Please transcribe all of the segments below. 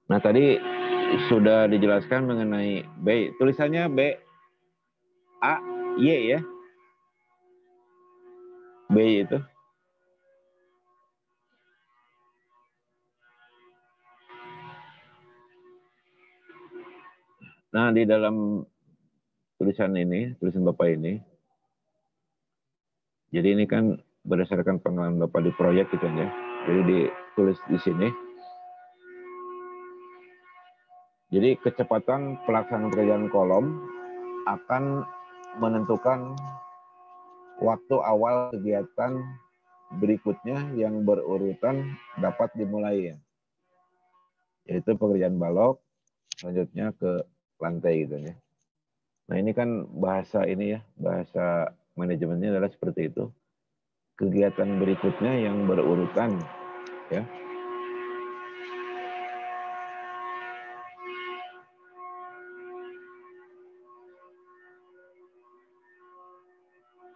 Nah, tadi sudah dijelaskan mengenai B. Tulisannya B, A, Y ya. B itu. Nah, di dalam tulisan ini, tulisan Bapak ini, jadi ini kan berdasarkan pengalaman Bapak di proyek gitu ya. Jadi ditulis di sini. Jadi kecepatan pelaksanaan pekerjaan kolom akan menentukan waktu awal kegiatan berikutnya yang berurutan dapat dimulai ya. Yaitu pekerjaan balok, selanjutnya ke lantai gitu ya. Nah ini kan bahasa ini ya, bahasa manajemennya adalah seperti itu. Kegiatan berikutnya yang berurutan ya.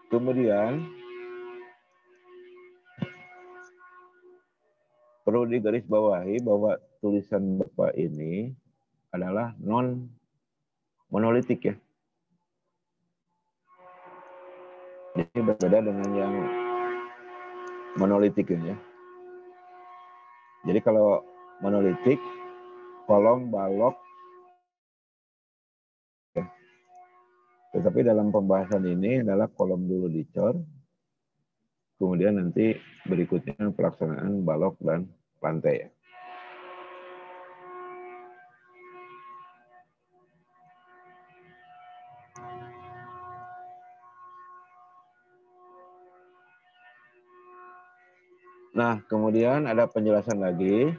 Kemudian perlu digarisbawahi bahwa tulisan Bapak ini adalah non monolitik ya. Jadi berbeda dengan yang monolitik ya. Jadi kalau monolitik, kolom, balok, ya. Tetapi dalam pembahasan ini adalah kolom dulu dicor, kemudian nanti berikutnya pelaksanaan balok dan lantai ya. Nah, kemudian ada penjelasan lagi.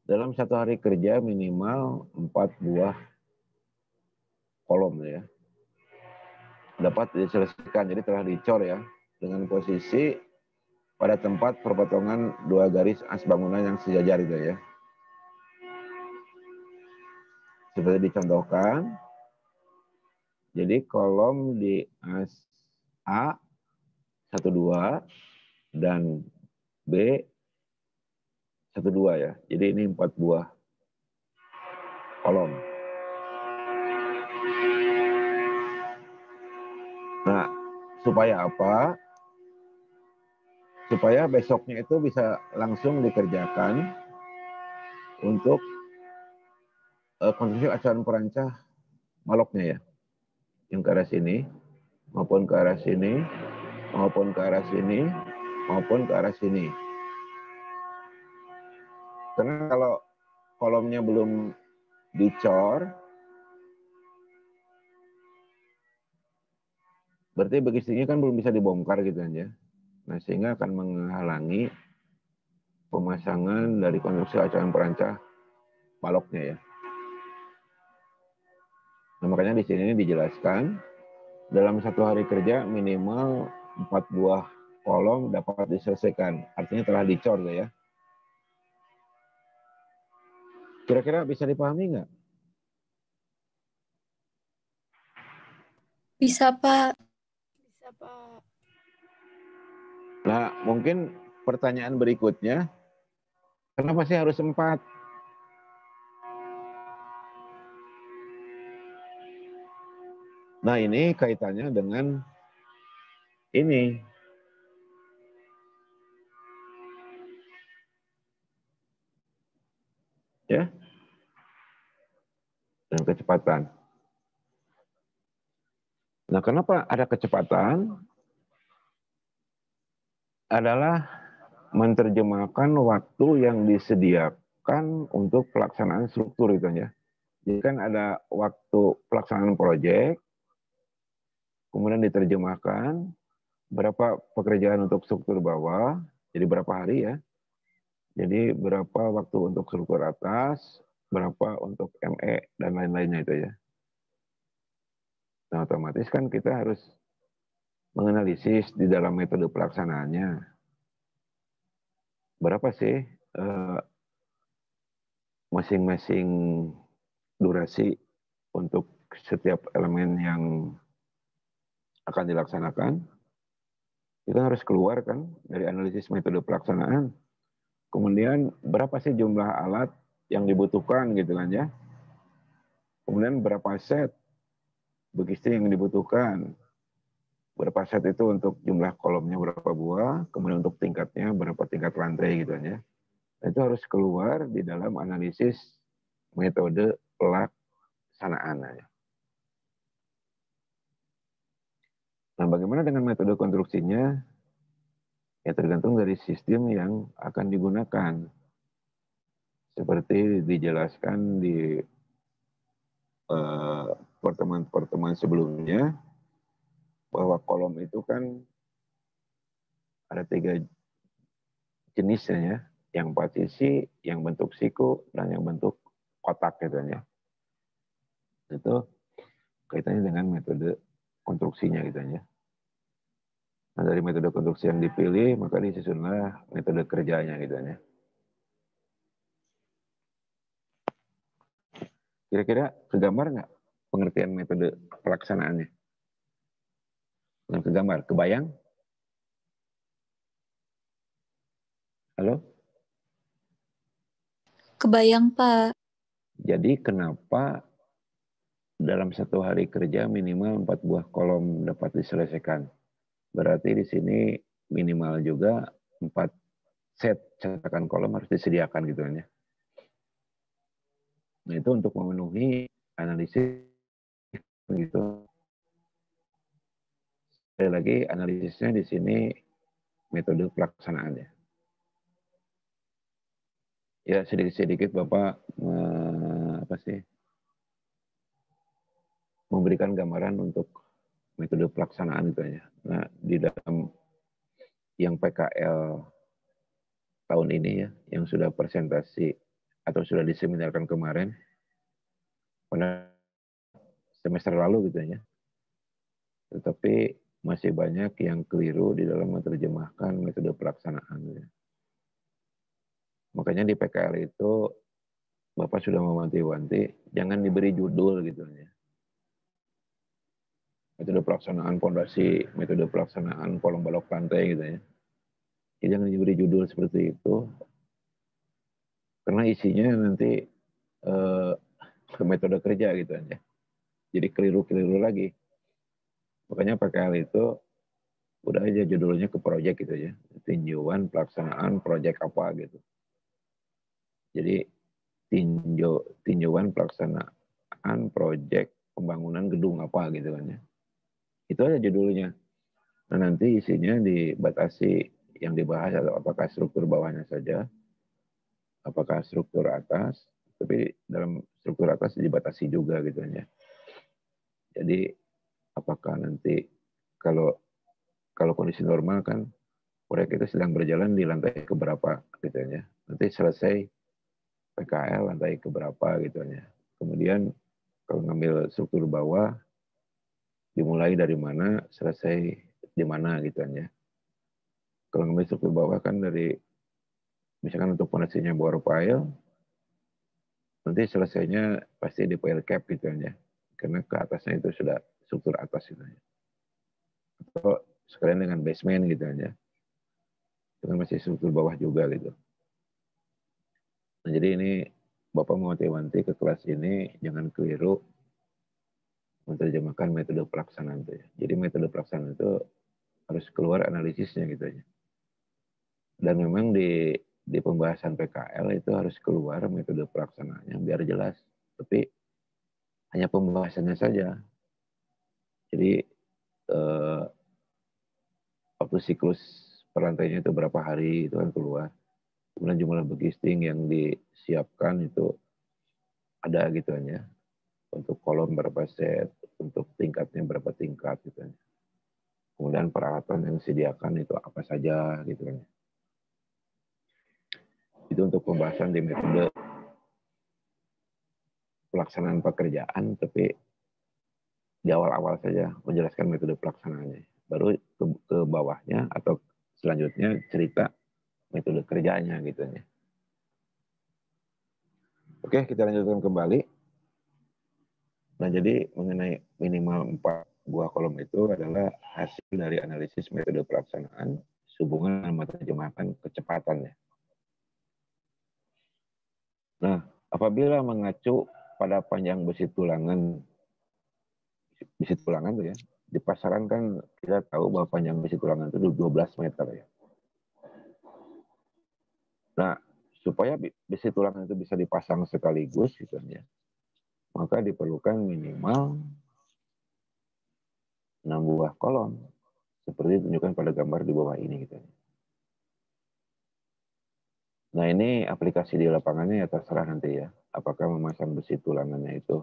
Dalam satu hari kerja minimal 4 buah kolom ya. Dapat diselesaikan, jadi telah dicor ya. Dengan posisi pada tempat perpotongan dua garis as bangunan yang sejajar itu ya. Seperti dicontohkan. Jadi kolom di as A 12 dan B 12 ya. Jadi ini 4 buah kolom. Nah, supaya apa? Supaya besoknya itu bisa langsung dikerjakan untuk konstruksi acuan perancah baloknya ya. Yang ke arah sini, maupun ke arah sini, maupun ke arah sini, maupun ke arah sini. Karena kalau kolomnya belum dicor, berarti besinya kan belum bisa dibongkar gitu aja. Nah, sehingga akan menghalangi pemasangan dari konstruksi acuan perancah baloknya ya. Nah, makanya di sini dijelaskan dalam satu hari kerja minimal 4 buah kolom dapat diselesaikan. Artinya telah dicor ya. Kira-kira bisa dipahami nggak? Bisa, Pak. Nah, mungkin pertanyaan berikutnya, kenapa sih harus 4? Nah, ini kaitannya dengan ini. Ya, dan kecepatan. Nah, kenapa ada kecepatan? Adalah menerjemahkan waktu yang disediakan untuk pelaksanaan struktur itu ya. Jadi kan ada waktu pelaksanaan proyek, kemudian diterjemahkan berapa pekerjaan untuk struktur bawah, jadi berapa hari ya. Jadi berapa waktu untuk struktur atas, berapa untuk ME, dan lain-lainnya itu ya. Nah, otomatis kan kita harus menganalisis di dalam metode pelaksanaannya. Berapa sih masing-masing durasi untuk setiap elemen yang akan dilaksanakan? Kita harus keluar kan dari analisis metode pelaksanaan. Kemudian berapa sih jumlah alat yang dibutuhkan gitu kan ya. Kemudian berapa set booksheet yang dibutuhkan. Berapa set itu untuk jumlah kolomnya berapa buah, kemudian untuk tingkatnya berapa tingkat lantai gitu kan ya. Itu harus keluar di dalam analisis metode pelaksanaan. Nah, bagaimana dengan metode konstruksinya? Ya tergantung dari sistem yang akan digunakan. Seperti dijelaskan di pertemuan-pertemuan sebelumnya, bahwa kolom itu kan ada 3 jenisnya ya, yang partisi, yang bentuk siku, dan yang bentuk kotak gitu ya. Itu kaitannya dengan metode konstruksinya gitu ya. Nah, dari metode konstruksi yang dipilih, maka disusunlah metode kerjanya gitu ya. Kira-kira kegambar nggak pengertian metode pelaksanaannya? Yang kegambar, kebayang? Halo? Kebayang, Pak. Jadi kenapa dalam 1 hari kerja minimal 4 buah kolom dapat diselesaikan? Berarti di sini minimal juga 4 set cetakan kolom harus disediakan gitu kan ya. Nah, itu untuk memenuhi analisis gitu. Sekali lagi analisisnya di sini metode pelaksanaannya. Ya sedikit-sedikit Bapak memberikan gambaran untuk metode pelaksanaan itu ya. Nah, di dalam yang PKL tahun ini ya, yang sudah presentasi atau sudah diseminarkan kemarin pada semester lalu gitu ya. Tetapi masih banyak yang keliru di dalam menerjemahkan metode pelaksanaan. Ya. Makanya di PKL itu Bapak sudah mewanti-wanti, jangan diberi judul gitu ya. Metode pelaksanaan pondasi, metode pelaksanaan kolom balok lantai gitu ya. Jadi jangan diberi judul seperti itu, karena isinya nanti ke metode kerja gitu aja. Jadi keliru-keliru lagi. Makanya PKL itu udah aja judulnya ke proyek gitu ya. Tinjauan pelaksanaan proyek apa gitu. Jadi tinjauan pelaksanaan proyek pembangunan gedung apa gitu kan ya. Itu aja judulnya. Nah nanti isinya dibatasi yang dibahas atau apakah struktur bawahnya saja, apakah struktur atas, tapi dalam struktur atas dibatasi juga gitu ya. Jadi apakah nanti kalau kondisi normal kan proyek itu sedang berjalan di lantai keberapa gitu ya. Nanti selesai PKL lantai keberapa gitu ya. Kemudian kalau ngambil struktur bawah dimulai dari mana, selesai di mana gitu ya. Kalau ngambil struktur bawah kan dari misalkan untuk fondasinya bore pile, nanti selesainya pasti di pile cap gitu ya. Karena ke atasnya itu sudah struktur atas gitu ya. Atau sekalian dengan basement gitu ya. Itu kan masih struktur bawah juga gitu. Nah, jadi ini Bapak mau wanti-wanti ke kelas ini jangan keliru menerjemahkan metode pelaksanaan itu ya. Jadi metode pelaksanaan itu harus keluar analisisnya gitu aja. Dan memang di pembahasan PKL itu harus keluar metode pelaksanaannya biar jelas. Tapi hanya pembahasannya saja. Jadi waktu siklus perlantainya itu berapa hari itu kan keluar. Kemudian jumlah begisting yang disiapkan itu ada gitu ya. Untuk kolom berapa set, untuk tingkatnya berapa tingkat gitu ya. Kemudian peralatan yang disediakan itu apa saja gitu kan. Itu untuk pembahasan di metode pelaksanaan pekerjaan, tapi di awal-awal saja menjelaskan metode pelaksanaannya. Baru ke bawahnya atau selanjutnya cerita metode kerjanya gitu ya. Oke, kita lanjutkan kembali. Nah, jadi mengenai minimal 4 buah kolom itu adalah hasil dari analisis metode pelaksanaan sehubungan dengan menerjemahkan kecepatannya. Nah, Apabila mengacu pada panjang besi tulangan tuh ya, di pasaran kan kita tahu bahwa panjang besi tulangan itu 12 meter ya. Nah, supaya besi tulangan itu bisa dipasang sekaligus gitu ya, maka diperlukan minimal 6 buah kolom seperti ditunjukkan pada gambar di bawah ini gitu. Nah, ini aplikasi di lapangannya ya terserah nanti ya, apakah memasang besi tulangannya itu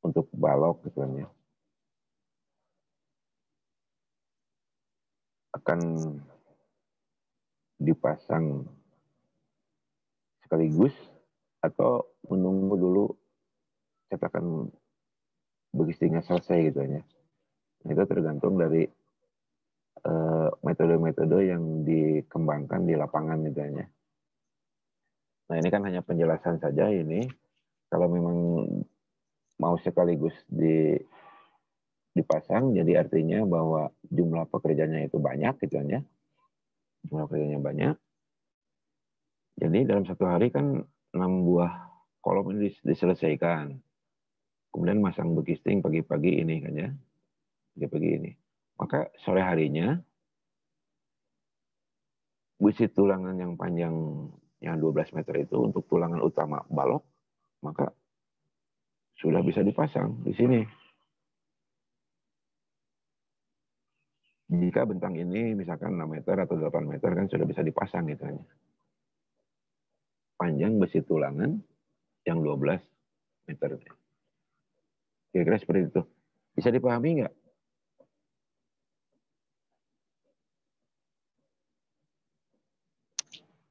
untuk balok gitu ya, akan dipasang sekaligus atau menunggu dulu cetakan begistingnya selesai gitu ya. Nah, itu tergantung dari metode-metode yang dikembangkan di lapangan gitu ya. Nah, ini kan hanya penjelasan saja ini. Kalau memang mau sekaligus dipasang, jadi artinya bahwa jumlah pekerjanya itu banyak gitu ya. Jumlah pekerjanya banyak. Jadi dalam satu hari kan 6 buah kolom ini diselesaikan. Kemudian masang begisting pagi-pagi ini kan ya. Pagi-pagi ini. Maka sore harinya besi tulangan yang panjang yang 12 meter itu untuk tulangan utama balok, maka sudah bisa dipasang di sini. Jika bentang ini misalkan 6 meter atau 8 meter kan sudah bisa dipasang gitu. Panjang besi tulangan yang 12 meter. Kira-kira seperti itu. Bisa dipahami nggak?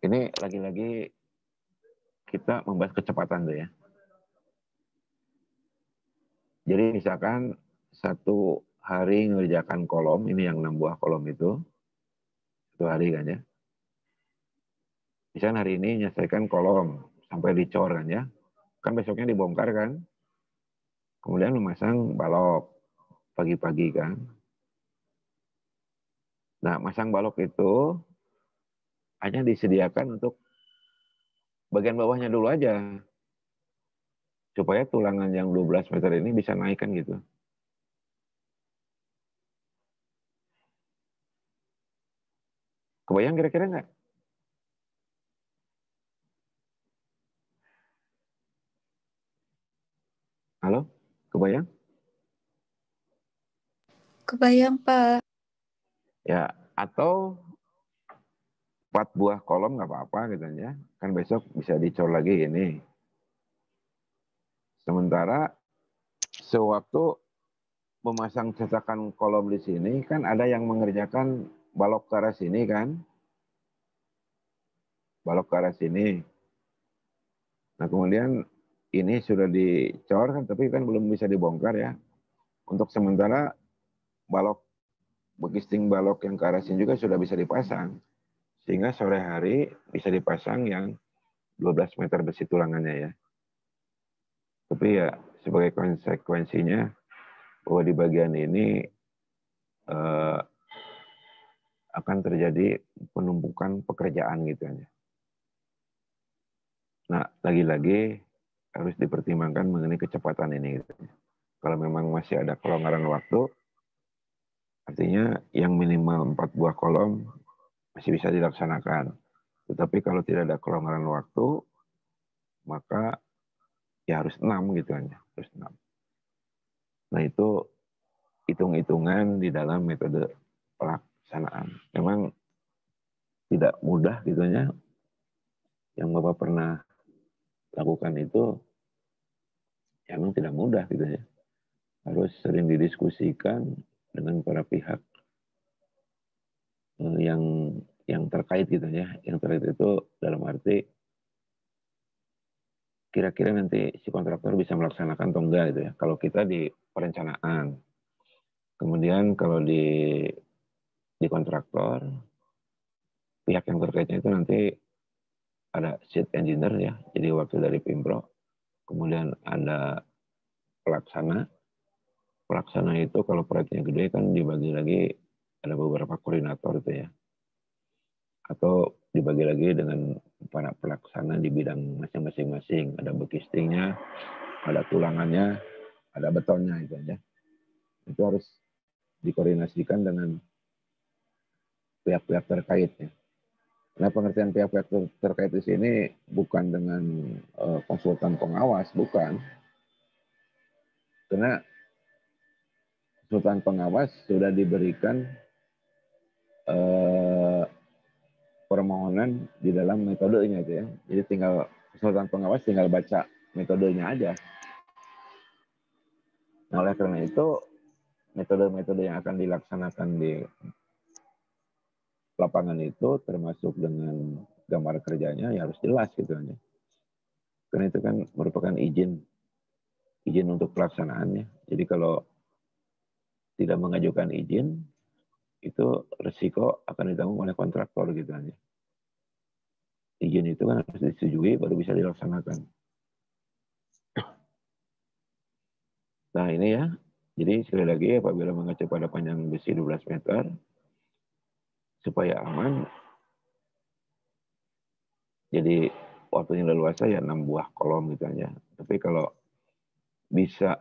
Ini lagi-lagi kita membahas kecepatan tuh ya. Jadi misalkan satu hari ngerjakan kolom, ini yang 6 buah kolom itu, satu hari kan ya. Misalkan hari ini menyelesaikan kolom sampai dicor kan ya. Kan besoknya dibongkar kan. Kemudian memasang balok pagi-pagi kan. Nah, masang balok itu hanya disediakan untuk bagian bawahnya dulu aja. Supaya tulangan yang 12 meter ini bisa naikkan gitu. Kebayang kira-kira nggak? Halo? Kebayang? Kebayang, Pak. Ya, atau 4 buah kolom nggak apa-apa gitu ya. Kan besok bisa dicor lagi ini. Sementara sewaktu memasang cetakan kolom di sini kan ada yang mengerjakan balok ke arah sini kan. Balok ke arah sini. Nah, kemudian ini sudah dicor kan tapi kan belum bisa dibongkar ya. Untuk sementara balok begisting balok yang ke arah sini juga sudah bisa dipasang. Sehingga sore hari bisa dipasang yang 12 meter besi tulangannya ya. Tapi ya sebagai konsekuensinya bahwa di bagian ini akan terjadi penumpukan pekerjaan gitu ya. Nah, lagi-lagi harus dipertimbangkan mengenai kecepatan ini. Gitu. Kalau memang masih ada kelonggaran waktu, artinya yang minimal 4 buah kolom masih bisa dilaksanakan. Tetapi kalau tidak ada kelonggaran waktu, maka ya harus 6 gitu aja. Harus 6. Nah, itu hitung-hitungan di dalam metode pelaksanaan. Memang tidak mudah gitu ya. Yang Bapak pernah lakukan itu ya memang tidak mudah gitu ya. Harus sering didiskusikan dengan para pihak yang terkait gitu ya. Yang terkait itu dalam arti kira-kira nanti si kontraktor bisa melaksanakan atau enggak gitu ya. Kalau kita di perencanaan, kemudian kalau di kontraktor, pihak yang terkaitnya itu nanti ada sheet engineer ya, jadi wakil dari Pimpro. Kemudian ada pelaksana. Pelaksana itu kalau proyeknya gede kan dibagi lagi ada beberapa koordinator itu ya. Atau dibagi lagi dengan para pelaksana di bidang masing-masing. Ada bekistingnya, ada tulangannya, ada betonnya itu aja. Itu harus dikoordinasikan dengan pihak-pihak terkait ya. Nah, pengertian pihak-pihak terkait di sini bukan dengan konsultan pengawas, bukan. Karena konsultan pengawas sudah diberikan permohonan di dalam metodenya itu ya. Jadi tinggal konsultan pengawas tinggal baca metodenya aja. Nah, oleh karena itu metode-metode yang akan dilaksanakan di lapangan itu termasuk dengan gambar kerjanya ya harus jelas gitu aja. Karena itu kan merupakan izin untuk pelaksanaannya. Jadi kalau tidak mengajukan izin, itu resiko akan ditanggung oleh kontraktor gitu aja. Izin itu kan harus disetujui baru bisa dilaksanakan. Nah ini ya, jadi sekali lagi apabila mengacu pada panjang besi 12 meter, supaya aman, jadi waktunya leluasa ya 6 buah kolom gitu aja. Tapi kalau bisa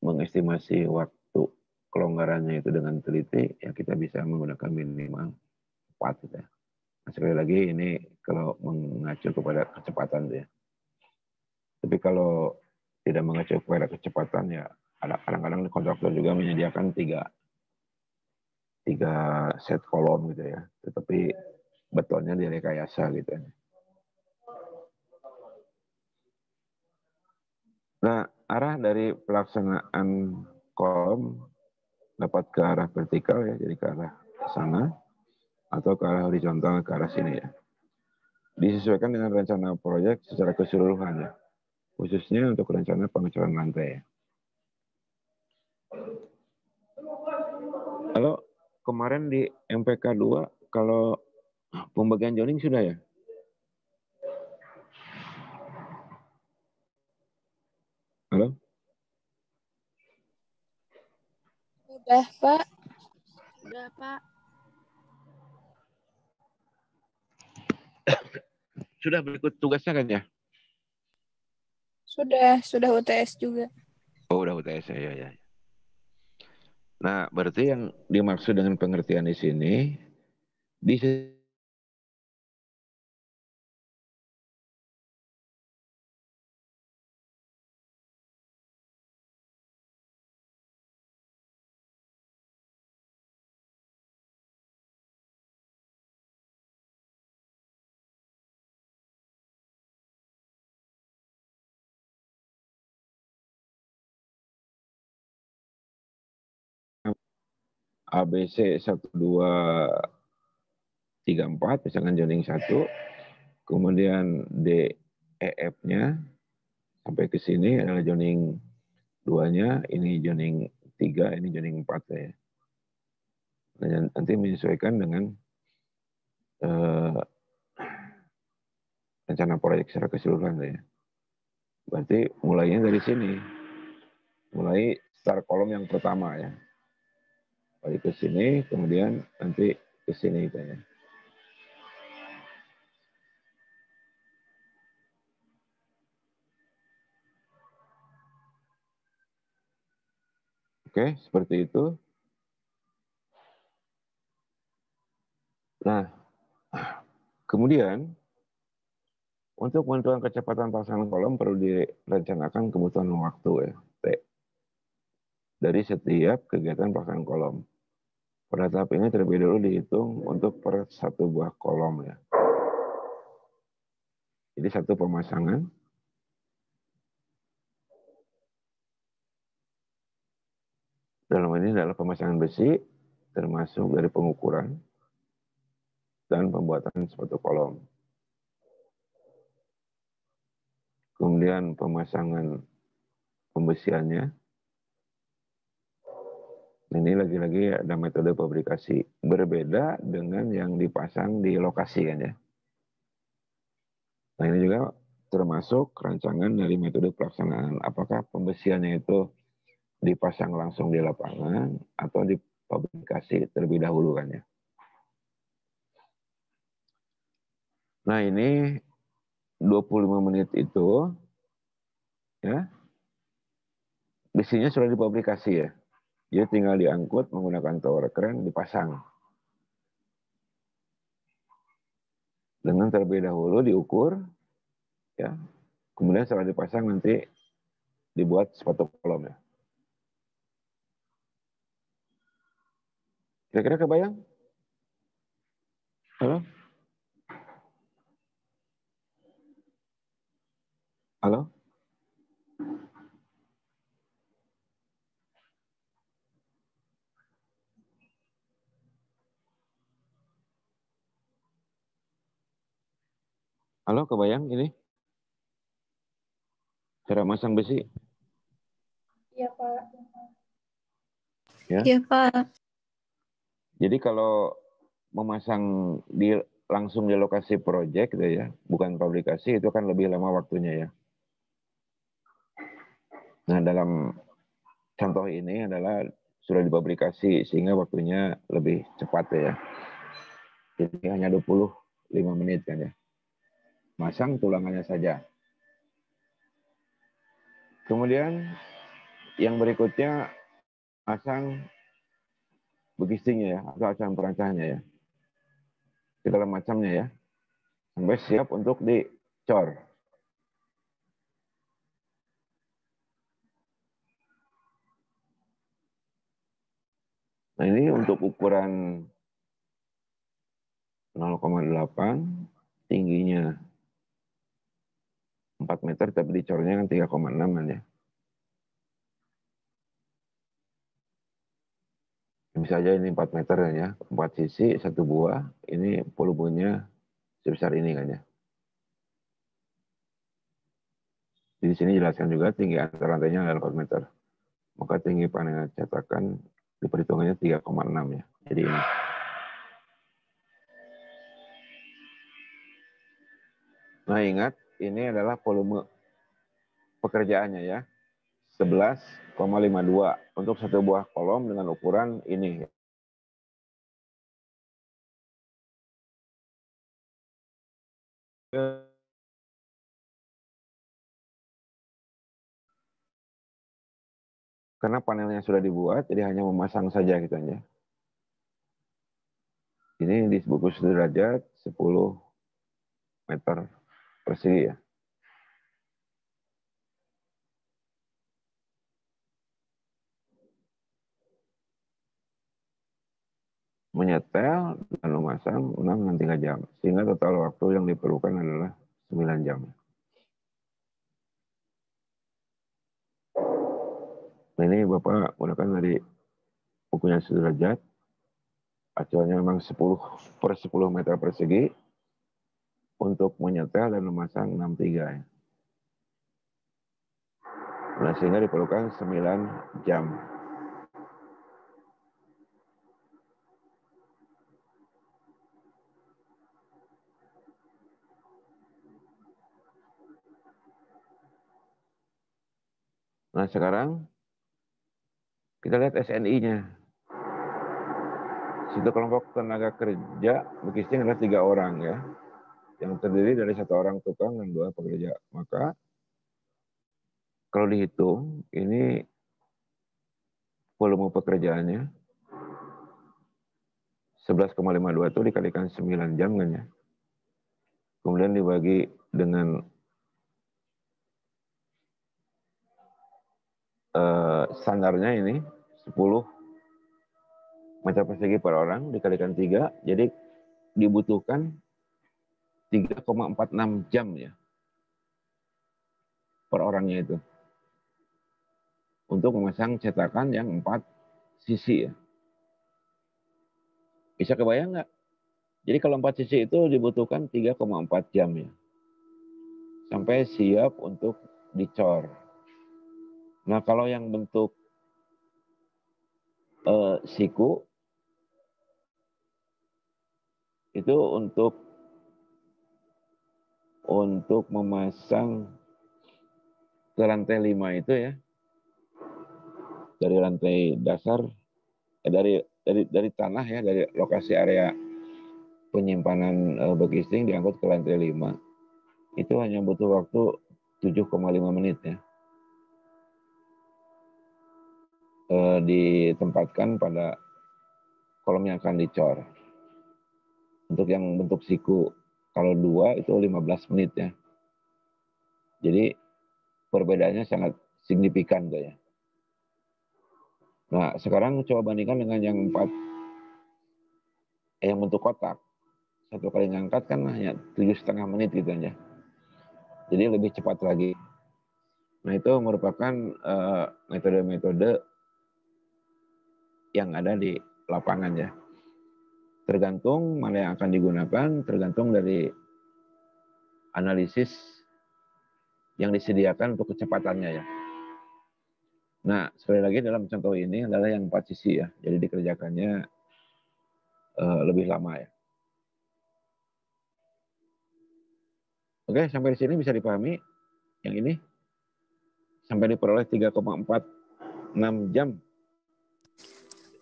mengestimasi waktu kelonggarannya itu dengan teliti, ya kita bisa menggunakan minimal 4 gitu ya. Nah, sekali lagi ini kalau mengacu kepada kecepatan ya. Tapi kalau tidak mengacu kepada kecepatan ya ada kadang-kadang kontraktor juga menyediakan tiga set kolom gitu ya. Tetapi betonnya direkayasa gitu ya. Nah, arah dari pelaksanaan kolom dapat ke arah vertikal ya, jadi ke arah sana atau ke arah horizontal ke arah sini ya. Disesuaikan dengan rencana proyek secara keseluruhan ya, khususnya untuk rencana pengecoran lantai ya. Kalau kemarin di MPK 2, kalau pembagian joining sudah ya? Halo? Sudah, Pak. Sudah, Pak. Sudah berikut tugasnya kan ya? Sudah UTS juga. Oh, udah UTS ya. Nah, berarti yang dimaksud dengan pengertian di sini di ABC 1, 2, 3, 4, misalkan joining 1, kemudian DEF-nya sampai ke sini adalah joining 2-nya, ini joining 3, ini joining 4 ya. Dan nanti menyesuaikan dengan rencana proyek secara keseluruhan ya. Berarti mulainya dari sini. Mulai start kolom yang pertama ya. Balik ke sini, kemudian nanti ke sini ya. Oke, seperti itu. Nah, kemudian untuk menentukan kecepatan pelaksanaan kolom perlu direncanakan kebutuhan waktu ya, T, dari setiap kegiatan pelaksanaan kolom. Pada tahap ini terlebih dulu dihitung untuk per satu buah kolom ya. Jadi satu pemasangan dalam ini adalah pemasangan besi termasuk dari pengukuran dan pembuatan suatu kolom. Kemudian pemasangan pembesiannya. Ini lagi-lagi ada metode fabrikasi berbeda dengan yang dipasang di lokasi kan ya. Nah ini juga termasuk rancangan dari metode pelaksanaan. Apakah pembesiannya itu dipasang langsung di lapangan atau difabrikasi terlebih dahulu kan ya. Nah ini 25 menit itu, ya, besinya sudah dipublikasi ya. Dia tinggal diangkut menggunakan tower crane, dipasang. Dengan terlebih dahulu diukur, ya, kemudian setelah dipasang nanti dibuat sepatu kolom ya. Kira-kira kebayang? Halo? Halo? Halo, kebayang ini? Cara masang besi? Iya, Pak. Ya. Iya, Pak. Jadi kalau memasang langsung di lokasi proyek gitu ya, bukan publikasi, itu kan lebih lama waktunya ya. Nah, dalam contoh ini adalah sudah dipublikasi sehingga waktunya lebih cepat ya. Jadi hanya 25 menit kan ya. Masang tulangannya saja. Kemudian yang berikutnya pasang begistingnya ya, atau acan perancahnya ya. Segala macamnya ya. Sampai siap untuk dicor. Nah ini untuk ukuran 0,8, tingginya 4 meter, tapi dicornya kan 3,6 ya. Bisa aja ini 4 meter kan ya, 4 sisi, 1 buah, ini volumenya sebesar ini kan ya. Di sini jelaskan juga tinggi antar lantainya adalah 4 meter. Maka tinggi panel cetakan di perhitungannya 3,6 ya. Jadi ini. Nah ingat, ini adalah volume pekerjaannya ya. 11,52 untuk satu buah kolom dengan ukuran ini. Karena panelnya sudah dibuat, jadi hanya memasang saja gitu aja. Ini di buku sederajat 10 meter persegi ya. Menyetel dan memasang 6 dan 3 jam. Sehingga total waktu yang diperlukan adalah 9 jam. Nah, ini Bapak gunakan dari bukunya sederajat. Acuannya memang 10 per 10 meter persegi untuk menyetel dan memasang 63 ya. Nah, sehingga diperlukan 9 jam. Nah, sekarang kita lihat SNI-nya. Situ kelompok tenaga kerja Bekisting adalah 3 orang ya. Yang terdiri dari 1 orang tukang dan 2 pekerja. Maka kalau dihitung, ini volume pekerjaannya 11,52 itu dikalikan 9 jam kan ya. Kemudian dibagi dengan standarnya ini 10 meter persegi per orang dikalikan 3, jadi dibutuhkan 3,46 jam ya per orangnya itu untuk memasang cetakan yang 4 sisi ya. Bisa kebayang nggak? Jadi kalau 4 sisi itu dibutuhkan 3,4 jam ya. Sampai siap untuk dicor. Nah kalau yang bentuk siku itu untuk memasang ke lantai 5 itu ya, dari lantai dasar, dari tanah ya, dari lokasi area penyimpanan Bekisting diangkut ke lantai 5. itu hanya butuh waktu 7,5 menit ya. Ditempatkan pada kolom yang akan dicor. Untuk yang bentuk siku, kalau 2 itu 15 menit ya. Jadi perbedaannya sangat signifikan tuh ya. Nah, sekarang coba bandingkan dengan yang 4, yang bentuk kotak. Satu kali ngangkat kan hanya 7,5 menit gitu aja. Jadi lebih cepat lagi. Nah, itu merupakan metode-metode yang ada di lapangan ya. Tergantung mana yang akan digunakan, tergantung dari analisis yang disediakan untuk kecepatannya ya. Nah, sekali lagi dalam contoh ini adalah yang 4 sisi ya. Jadi dikerjakannya lebih lama ya. Oke, sampai di sini bisa dipahami yang ini. Sampai diperoleh 3,46 jam.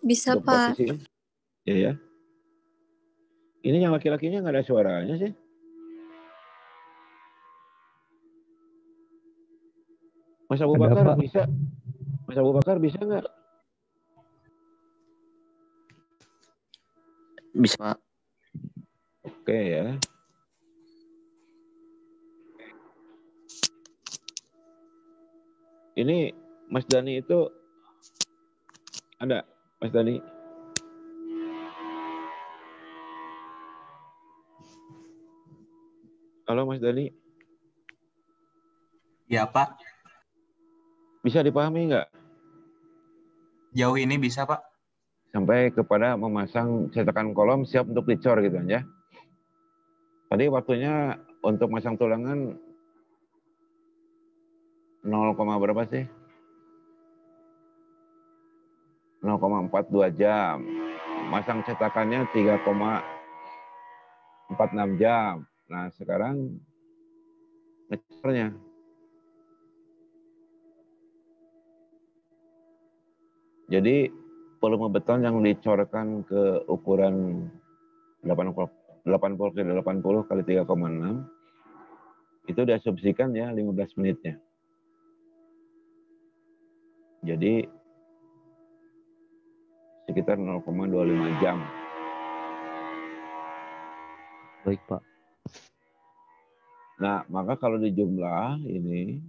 Bisa, Untuk 4 Pak. sisi. Ya ya. Ini yang laki-lakinya nggak ada suaranya sih. Mas Abu Bakar bisa? Mas Abu Bakar bisa nggak? Bisa, Pak. Oke ya. Ini Mas Dani itu ada, Mas Dani? Halo Mas Dani? Ya, Pak. Bisa dipahami nggak? Jauh ini bisa, Pak. Sampai kepada memasang cetakan kolom siap untuk dicor gitu ya. Tadi waktunya untuk masang tulangan 0, berapa sih? 0,42 jam. Masang cetakannya 3,46 jam. Nah, sekarang ngecornya. Jadi volume beton yang dicorkan ke ukuran 80 ke 80 kali 3,6 itu diasumsikan ya 15 menitnya. Jadi sekitar 0,25 jam. Baik, Pak. Nah, maka kalau dijumlah ini,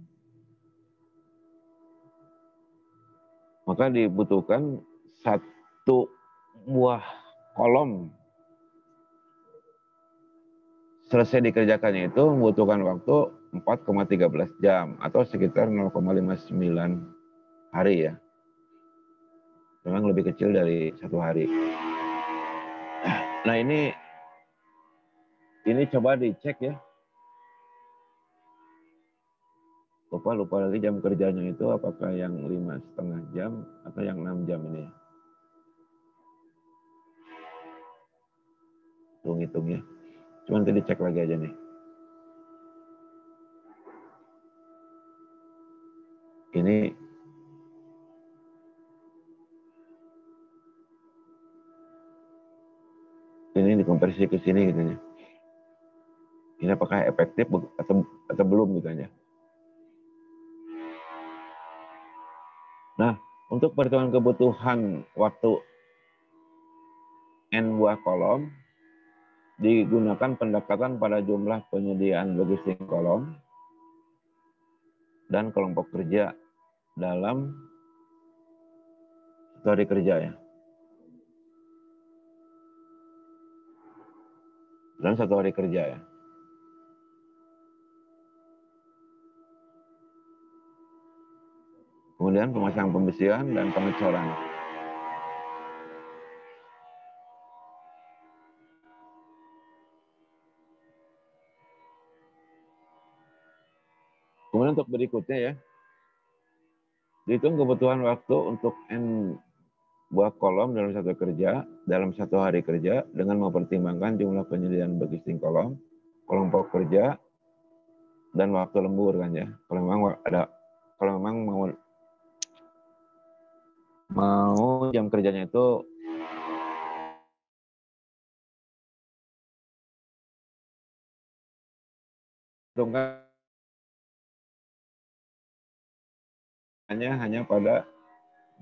maka dibutuhkan 1 buah kolom. Selesai dikerjakannya itu membutuhkan waktu 4,13 jam atau sekitar 0,59 hari ya. Memang lebih kecil dari 1 hari. Nah, ini coba dicek ya. Lupa lagi jam kerjanya itu apakah yang 5,5 jam atau yang 6 jam ini ya. Hitung ya. Cuman tadi cek lagi aja nih. Ini dikonversi ke sini gitu ya. Ini apakah efektif atau belum gitu aja. Nah, untuk perhitungan kebutuhan waktu N buah kolom, digunakan pendekatan pada jumlah penyediaan logistik kolom dan kelompok kerja dalam 1 hari kerja ya. Dalam 1 hari kerja ya. Kemudian pemasangan pembesian dan pengecoran. Kemudian untuk berikutnya ya, dihitung kebutuhan waktu untuk N buah kolom dalam 1 hari kerja dengan mempertimbangkan jumlah penyediaan logistik kolom, kelompok kerja, dan waktu lembur kan ya. Kalau memang mau jam kerjanya itu menggantungkan hanya pada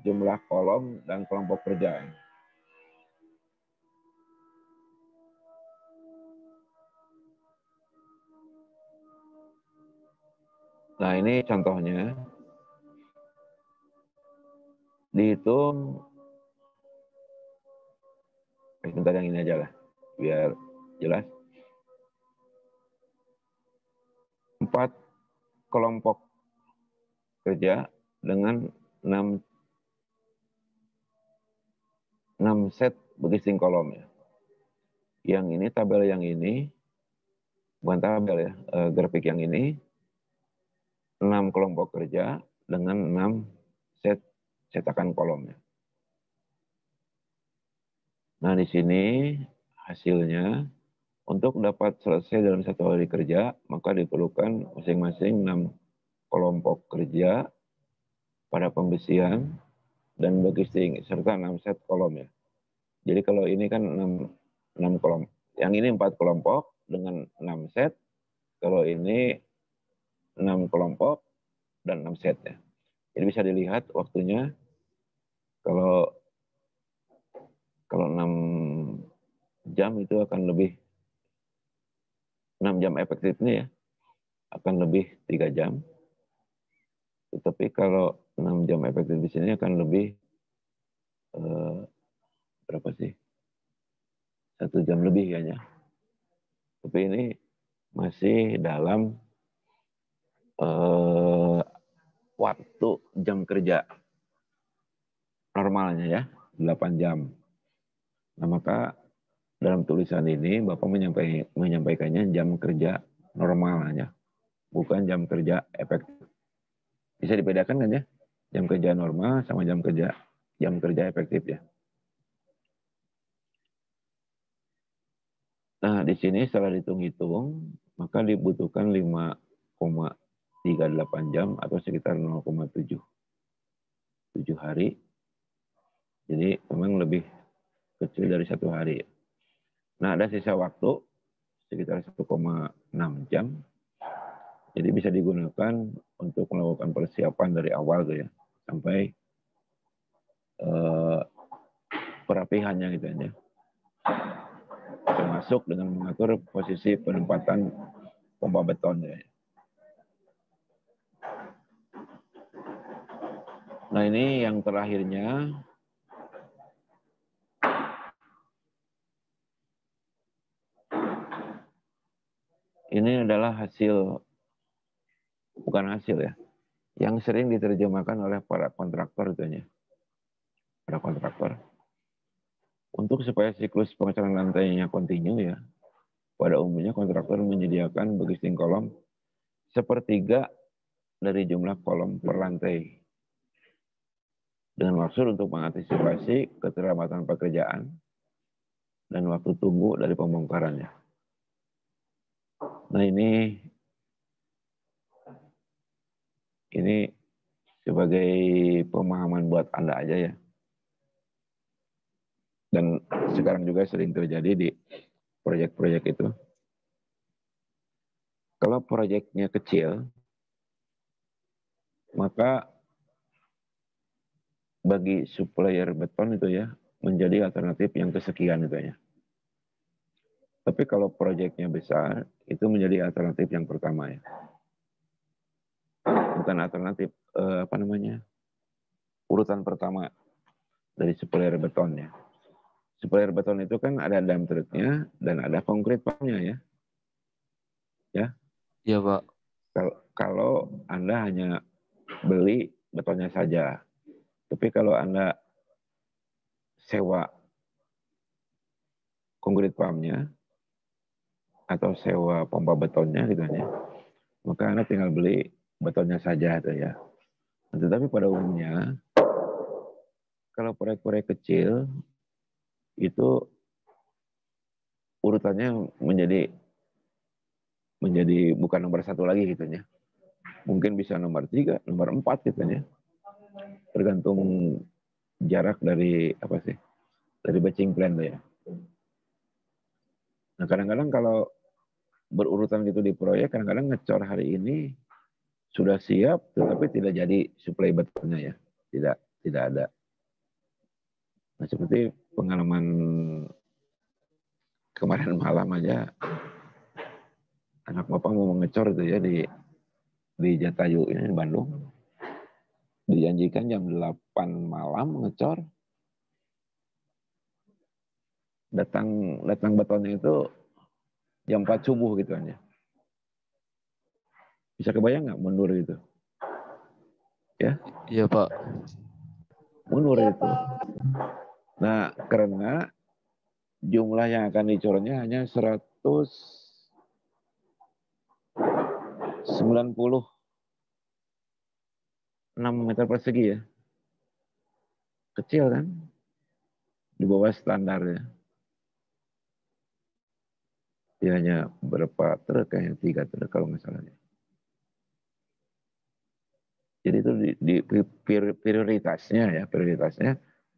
jumlah kolom dan kelompok kerjaan. Nah, ini contohnya. Dihitung, sebentar yang ini aja lah, biar jelas. 4 kelompok kerja dengan 6 set begising kolom ya. Yang ini tabel yang ini, bukan tabel ya, grafik yang ini, 6 kelompok kerja dengan 6 set cetakan kolomnya. Nah, di sini hasilnya untuk dapat selesai dalam 1 hari kerja, maka diperlukan masing-masing 6 kelompok kerja pada pembesian dan begising serta 6 set kolom ya. Jadi kalau ini kan 6 kolom. Yang ini 4 kelompok dengan 6 set. Kalau ini 6 kelompok dan 6 set ya. Jadi bisa dilihat waktunya kalau 6 jam itu akan lebih 6 jam efektifnya ya. Akan lebih 3 jam. Tetapi kalau 6 jam efektif di sini akan lebih berapa sih? 1 jam lebih kayaknya. Tapi ini masih dalam waktu jam kerja normalnya ya, 8 jam. Nah, maka dalam tulisan ini Bapak menyampaikannya jam kerja normalnya, bukan jam kerja efektif. Bisa dibedakan kan ya? Jam kerja normal sama jam kerja efektif ya. Nah, di sini setelah dihitung-hitung, maka dibutuhkan 5,38 jam atau sekitar 0,7 hari. Jadi memang lebih kecil dari 1 hari. Nah, ada sisa waktu sekitar 1,6 jam. Jadi bisa digunakan untuk melakukan persiapan dari awal tuh ya, sampai perapihannya gitu aja. Termasuk dengan mengatur posisi penempatan pompa beton ya. Nah, ini yang terakhirnya. Ini adalah hasil, bukan hasil ya, yang sering diterjemahkan oleh para kontraktor itu ya. Para kontraktor. Untuk supaya siklus pengecasan lantainya kontinu ya, pada umumnya kontraktor menyediakan begising kolom 1/3 dari jumlah kolom per lantai. Dengan maksud untuk mengantisipasi keterlambatan pekerjaan dan waktu tunggu dari pembongkarannya. Nah, ini sebagai pemahaman buat Anda aja ya. Dan sekarang juga sering terjadi di proyek-proyek itu. Kalau proyeknya kecil, maka bagi supplier beton itu ya menjadi alternatif yang kesekian itu ya. Tapi kalau proyeknya besar, itu menjadi alternatif yang pertama ya. Bukan alternatif, urutan pertama dari supplier beton ya. Supplier beton itu kan ada dump truck-nya dan ada concrete pump-nya ya. Ya. Iya, Pak. Kalau Anda hanya beli betonnya saja. Tapi kalau Anda sewa concrete pump-nya atau sewa pompa betonnya gitu ya, maka Anda tinggal beli betonnya saja itu ya. Tetapi pada umumnya kalau proyek-proyek kecil itu urutannya menjadi bukan nomor 1 lagi gitu ya. Mungkin bisa nomor 3, nomor 4 gitu ya. Tergantung jarak dari dari batching plan tuh ya. Nah, kadang-kadang kalau berurutan gitu di proyek, kadang-kadang ngecor hari ini sudah siap, tetapi tidak jadi suplai betonnya ya, tidak ada. Nah, seperti pengalaman kemarin malam aja, anak bapak mau ngecor itu ya di Jatayu ini di Bandung, dijanjikan jam 8 malam ngecor, datang betonnya itu jam 4 subuh gitu aja. Bisa kebayang nggak mundur gitu? Ya, Iya, Pak. mundur itu. Nah, karena jumlah yang akan dicornya hanya 196 meter persegi ya. Kecil kan? Di bawah standarnya. Dia hanya berapa truk, kayak 3 truk kalau nggak salah. Jadi itu di prioritasnya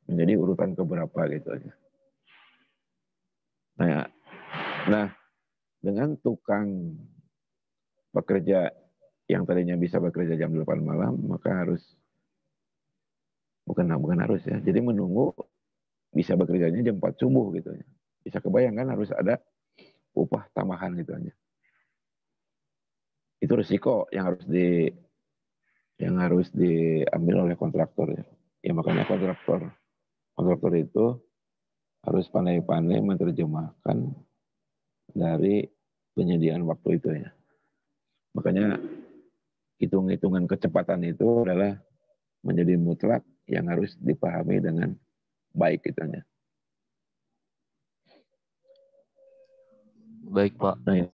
menjadi urutan keberapa gitu aja. Nah, dengan tukang bekerja yang tadinya bisa bekerja jam 8 malam, maka harus bukan harus ya. Jadi menunggu bisa bekerjanya jam 4 subuh gitu ya. Bisa kebayangkan harus ada upah tambahan gitu aja. Itu risiko yang harus diambil oleh kontraktor ya. Ya makanya kontraktor itu harus pandai-pandai menerjemahkan dari penyediaan waktu itu ya. Makanya hitung-hitungan kecepatan itu adalah menjadi mutlak yang harus dipahami dengan baik gitu ya. Baik, Pak. Nah,